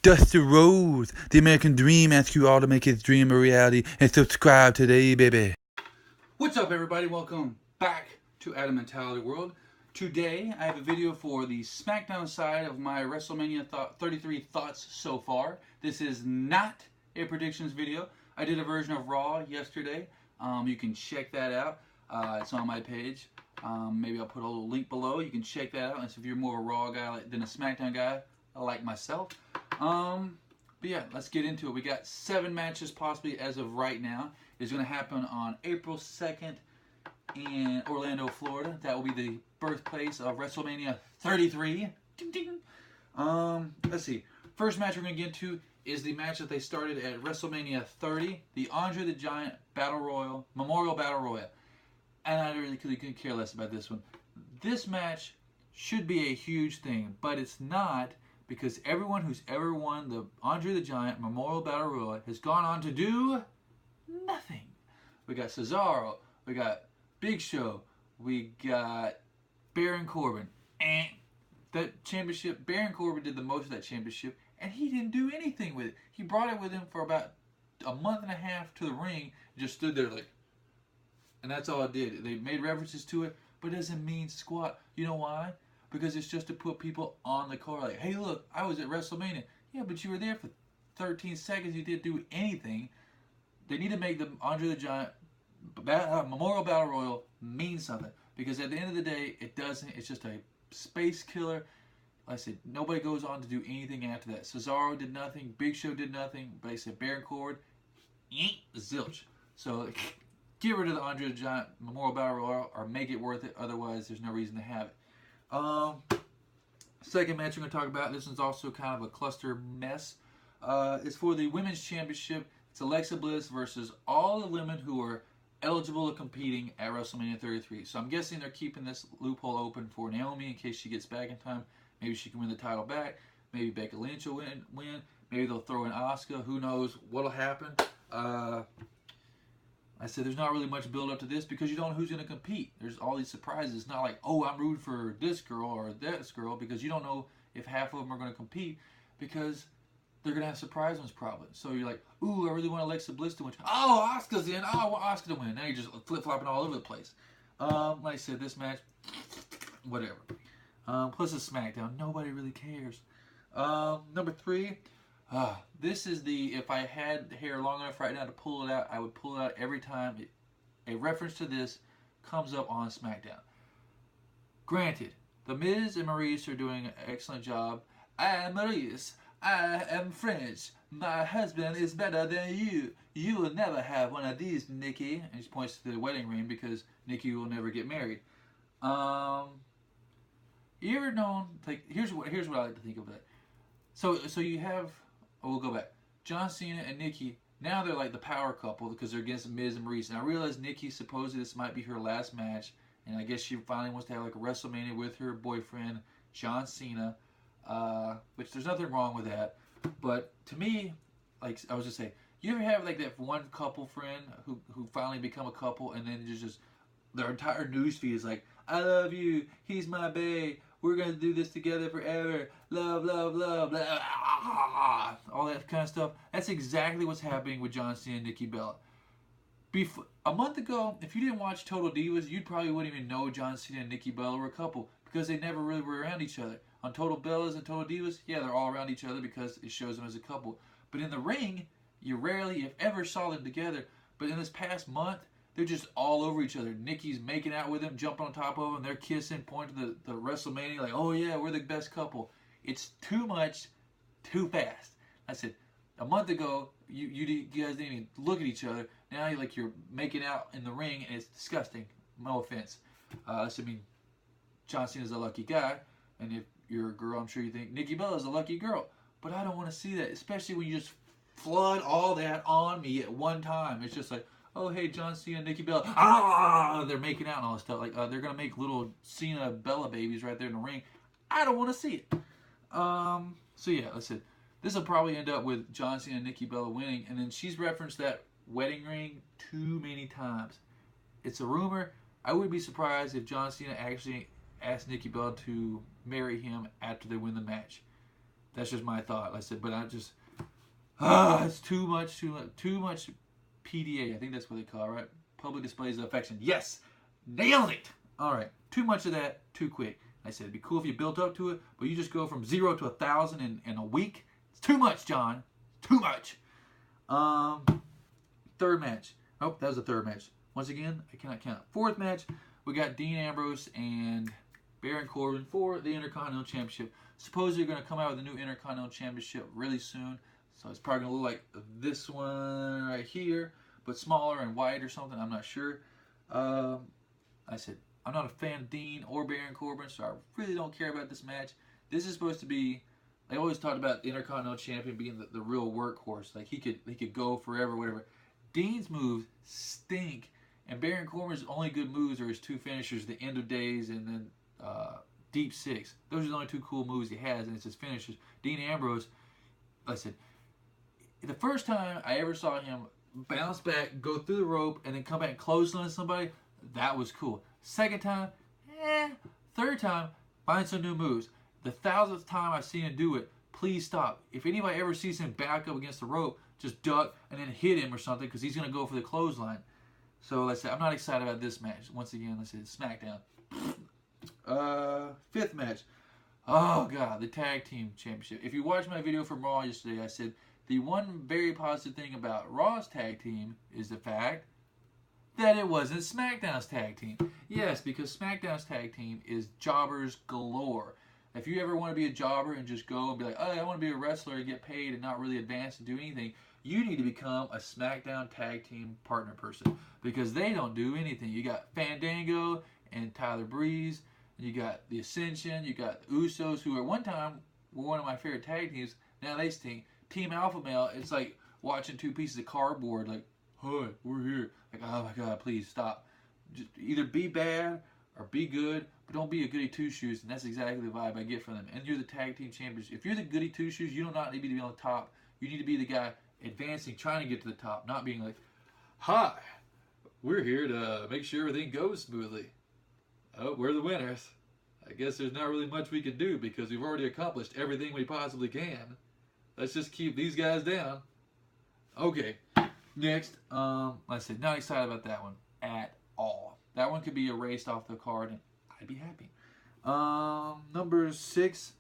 Dusty Rose, the American Dream, asks you all to make his dream a reality and subscribe today, baby. What's up, everybody? Welcome back to Adam Mentality World. Today, I have a video for the Smackdown side of my WrestleMania 33 thoughts so far. This is not a predictions video. I did a version of Raw yesterday. You can check that out. It's on my page. Maybe I'll put a little link below. You can check that out. And so if you're more of a Raw guy than a Smackdown guy, like myself. But yeah, let's get into it. We got 7 matches possibly as of right now. It's going to happen on April 2nd in Orlando, Florida. That will be the birthplace of WrestleMania 33. Ding, ding. Let's see. First match we're going to get into is the match that they started at WrestleMania 30, the Andre the Giant Battle Royal, Memorial Battle Royal. And I really couldn't care less about this one. This match should be a huge thing, but it's not, because everyone who's ever won the Andre the Giant Memorial Battle Royal has gone on to do nothing. We got Cesaro, we got Big Show, we got Baron Corbin. That championship, Baron Corbin did the most of that championship, and he didn't do anything with it. He brought it with him for about a month and a half to the ring, and just stood there like, and that's all it did. They made references to it, but it doesn't mean squat. You know why? Because it's just to put people on the card. Like, hey, look, I was at WrestleMania. Yeah, but you were there for 13 seconds. You didn't do anything. They need to make the Andre the Giant Memorial Battle Royal mean something. Because at the end of the day, it doesn't. It's just a space killer. Like I said, nobody goes on to do anything after that. Cesaro did nothing. Big Show did nothing. But I said Baron Corbin, zilch. So get rid of the Andre the Giant Memorial Battle Royal or make it worth it. Otherwise, there's no reason to have it. Second match we're going to talk about, this one's also kind of a cluster mess. It's for the Women's Championship. It's Alexa Bliss versus all the women who are eligible to competing at WrestleMania 33. So I'm guessing they're keeping this loophole open for Naomi in case she gets back in time. Maybe she can win the title back. Maybe Becky Lynch will win. Maybe they'll throw in Asuka. Who knows what'll happen. I said there's not really much build up to this because you don't know who's going to compete. There's all these surprises. It's not like, oh, I'm rooting for this girl or that girl, because you don't know if half of them are going to compete because they're going to have surprise ones probably. So you're like, ooh, I really want Alexa Bliss to win. Oh, Asuka's in. Oh, I want Asuka to win. Now you're just flip-flopping all over the place. Like I said, this match, whatever. Plus it's SmackDown. Nobody really cares. Number 3. This is the, if I had hair long enough right now to pull it out, I would pull it out every time a reference to this comes up on SmackDown. Granted, The Miz and Maurice are doing an excellent job. I am Maurice. I am French. My husband is better than you. You will never have one of these, Nikki. And she points to the wedding ring because Nikki will never get married. You ever known, like, here's what I like to think of that. So you have, we'll go back. John Cena and Nikki, now they're like the power couple because they're against Miz and Maurice. And I realize Nikki supposedly this might be her last match, and I guess she finally wants to have like a WrestleMania with her boyfriend, John Cena, which there's nothing wrong with that. But to me, like I was just saying, you ever have like that one couple friend who finally become a couple, and then just their entire news feed is like, I love you, he's my bae, we're going to do this together forever. Love, love, love. Blah, all that kind of stuff. That's exactly what's happening with John Cena and Nikki Bella. A month ago, if you didn't watch Total Divas, you probably wouldn't even know John Cena and Nikki Bella were a couple because they never really were around each other. On Total Bellas and Total Divas, yeah, they're all around each other because it shows them as a couple. But in the ring, you rarely, if ever, saw them together. But in this past month, they're just all over each other. Nikki's making out with him, jumping on top of him. They're kissing, pointing to the WrestleMania like, oh yeah, we're the best couple. It's too much, too fast. I said, a month ago, you guys didn't even look at each other. Now you're making out in the ring, and it's disgusting. No offense. I mean, John Cena's a lucky guy, and if you're a girl, I'm sure you think Nikki Bella's a lucky girl. But I don't want to see that, especially when you just flood all that on me at one time. It's just like, oh, hey, John Cena, Nikki Bella, they're making out and all this stuff. Like, they're going to make little Cena Bella babies right there in the ring. I don't want to see it. So, yeah, listen, this will probably end up with John Cena and Nikki Bella winning, and then she's referenced that wedding ring too many times. It's a rumor. I would be surprised if John Cena actually asked Nikki Bella to marry him after they win the match. That's just my thought. Like I said, but I just it's too much PDA. I think that's what they call it, right? Public displays of affection. Yes, nailed it. All right, too much of that, too quick. I said it'd be cool if you built up to it, but you just go from 0 to 1,000 in a week. It's too much, John. Too much. Third match. Oh, that was the third match. Once again, I cannot count. Fourth match, we got Dean Ambrose and Baron Corbin for the Intercontinental Championship. Supposedly they're going to come out with a new Intercontinental Championship really soon. So it's probably going to look like this one right here, but smaller and white or something. I'm not sure. I said, I'm not a fan of Dean or Baron Corbin, so I really don't care about this match. This is supposed to be, they always talked about the Intercontinental Champion being the real workhorse. Like he could go forever, whatever. Dean's moves stink, and Baron Corbin's only good moves are his two finishers, the End of Days and then Deep Six. Those are the only two cool moves he has, and it's his finishers. Dean Ambrose, like I said, the first time I ever saw him bounce back, go through the rope, and then come back and clothesline somebody, that was cool. Second time, Third time, find some new moves. The 1,000th time I've seen him do it, please stop. If anybody ever sees him back up against the rope, just duck and then hit him or something, because he's going to go for the clothesline. So let's say I'm not excited about this match. Once again, let's say it's Smackdown. Fifth match. Oh God, the tag team championship. If you watched my video from Raw yesterday, I said the one very positive thing about Raw's tag team is the fact that it wasn't SmackDown's tag team. Yes, because SmackDown's tag team is jobbers galore. If you ever want to be a jobber and just go and be like, oh, I want to be a wrestler and get paid and not really advance and do anything, you need to become a SmackDown tag team partner person, because they don't do anything. You got Fandango and Tyler Breeze, and you got the Ascension, you got the Usos, who at one time were one of my favorite tag teams. Now they stink. Team Alpha Male, it's like watching two pieces of cardboard, like, hi, we're here. Like, oh my God, please stop. Just either be bad or be good, but don't be a goody two-shoes, and that's exactly the vibe I get from them. And you're the tag team champions. If you're the goody two-shoes, you do not need to be on the top. You need to be the guy advancing, trying to get to the top, not being like, hi, we're here to make sure everything goes smoothly. Oh, we're the winners. I guess there's not really much we can do because we've already accomplished everything we possibly can. Let's just keep these guys down. Okay, next, like I said, not excited about that one at all. That one could be erased off the card and I'd be happy. Number 6,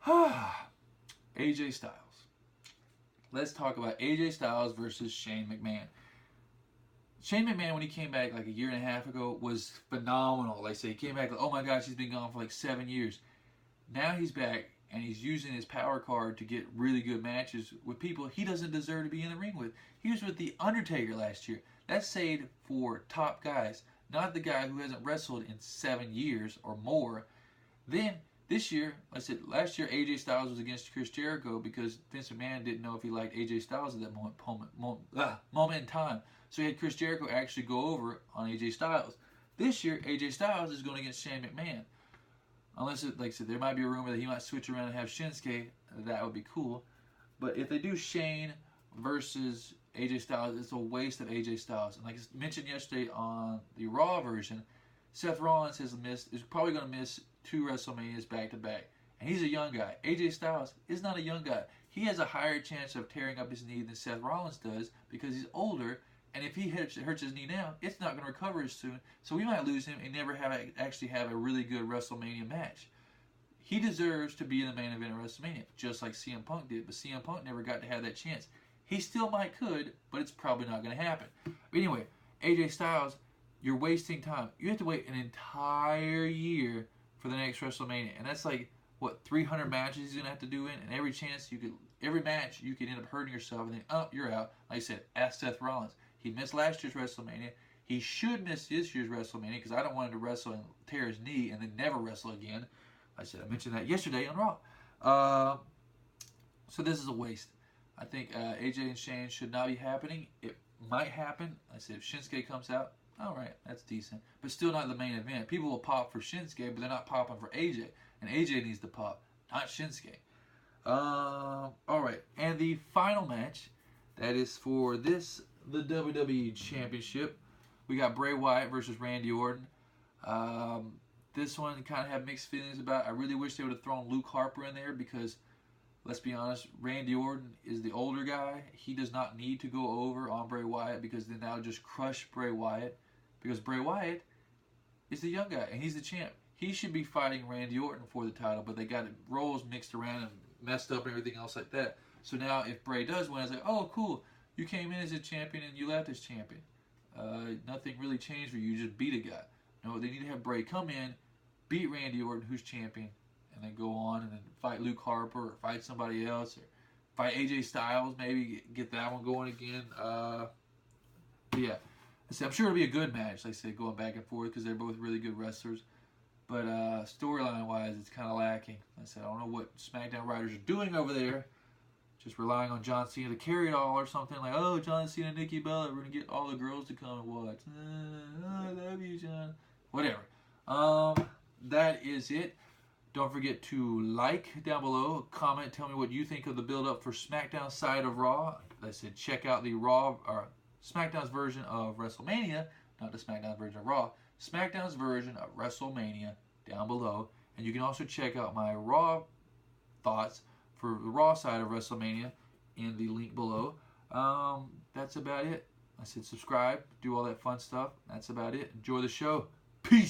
AJ Styles. Let's talk about AJ Styles versus Shane McMahon. Shane McMahon, when he came back like a year and a half ago, was phenomenal. Like I say, he came back like, oh my gosh, he's been gone for like 7 years. Now he's back and he's using his power card to get really good matches with people he doesn't deserve to be in the ring with. He was with The Undertaker last year. That's saved for top guys, not the guy who hasn't wrestled in 7 years or more. Then this year, like I said, last year AJ Styles was against Chris Jericho because Vince McMahon didn't know if he liked AJ Styles at that moment in time. So he had Chris Jericho actually go over on AJ Styles. This year, AJ Styles is going against Shane McMahon. Unless, like I said, there might be a rumor that he might switch around and have Shinsuke. That would be cool. But if they do Shane versus AJ Styles, it's a waste of AJ Styles. And like I mentioned yesterday on the Raw version, Seth Rollins is probably going to miss 2 WrestleManias back to back. And he's a young guy. AJ Styles is not a young guy. He has a higher chance of tearing up his knee than Seth Rollins does because he's older. And if he hurts his knee now, it's not going to recover as soon. So we might lose him and never actually have a really good WrestleMania match. He deserves to be in the main event of WrestleMania, just like CM Punk did. But CM Punk never got to have that chance. He still could, but it's probably not going to happen. But anyway, AJ Styles, you're wasting time. You have to wait an entire year for the next WrestleMania. And that's like, what, 300 matches he's going to have to do in? And every match you could end up hurting yourself, and then, you're out. Like I said, ask Seth Rollins. He missed last year's WrestleMania. He should miss this year's WrestleMania because I don't want him to wrestle and tear his knee and then never wrestle again. I mentioned that yesterday on Raw. So this is a waste. I think AJ and Shane should not be happening. It might happen. I said if Shinsuke comes out, all right, that's decent. But still not the main event. People will pop for Shinsuke, but they're not popping for AJ. And AJ needs to pop, not Shinsuke. All right. And the final match, that is for the WWE Championship. We got Bray Wyatt versus Randy Orton. This one kind of have mixed feelings about. I really wish they would have thrown Luke Harper in there because let's be honest, Randy Orton is the older guy. He does not need to go over on Bray Wyatt because then that'll just crush Bray Wyatt. Because Bray Wyatt is the young guy and he's the champ. He should be fighting Randy Orton for the title, but they got roles mixed around and messed up and everything else like that. So now if Bray does win, it's like, oh, cool. You came in as a champion and you left as champion. Nothing really changed for you. You just beat a guy. No, they need to have Bray come in, beat Randy Orton, who's champion, and then go on and then fight Luke Harper or fight somebody else or fight AJ Styles, maybe get that one going again. But yeah, I'm sure it'll be a good match, like I said, going back and forth because they're both really good wrestlers. But storyline-wise, it's kind of lacking. Like I said, I don't know what SmackDown writers are doing over there. Just relying on John Cena to carry it all or something like, oh, John Cena, Nikki Bella, we're going to get all the girls to come and watch. I love you, John. Whatever. That is it. Don't forget to like down below, comment, tell me what you think of the build-up for SmackDown side of Raw. Like I said, check out the Raw or SmackDown's version of WrestleMania, not the SmackDown version of Raw. SmackDown's version of WrestleMania down below, and you can also check out my Raw thoughts for the Raw side of WrestleMania in the link below. That's about it. I said subscribe, do all that fun stuff. That's about it. Enjoy the show. Peace.